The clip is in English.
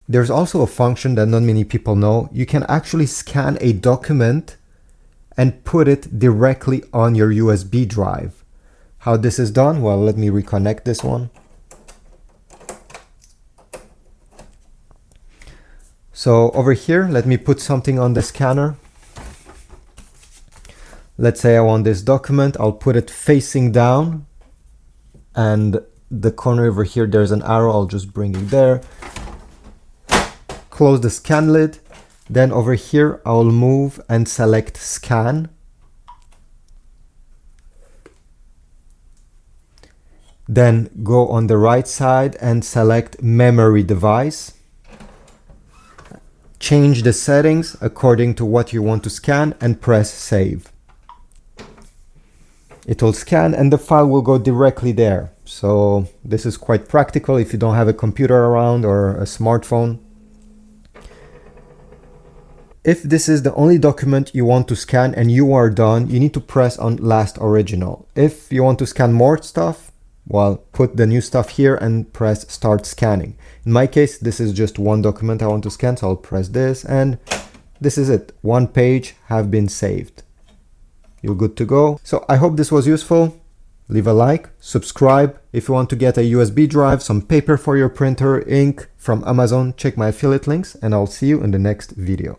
There's also a function that not many people know. You can actually scan a document and put it directly on your USB drive. How this is done? Well, let me reconnect this one. So over here, let me put something on the scanner. Let's say I want this document. I'll put it facing down, and the corner over here, there's an arrow. I'll just bring it there. Close the scan lid. Then over here, I'll move and select scan. Then go on the right side and select memory device. Change the settings according to what you want to scan and press save. It will scan and the file will go directly there. So this is quite practical if you don't have a computer around or a smartphone. If this is the only document you want to scan and you are done, you need to press on last original. If you want to scan more stuff, well, put the new stuff here and press start scanning. In my case, this is just one document I want to scan, so I'll press this and this is it. One page have been saved. You're good to go. So I hope this was useful. Leave a like, subscribe. If you want to get a USB drive, some paper for your printer, ink from Amazon, check my affiliate links, and I'll see you in the next video.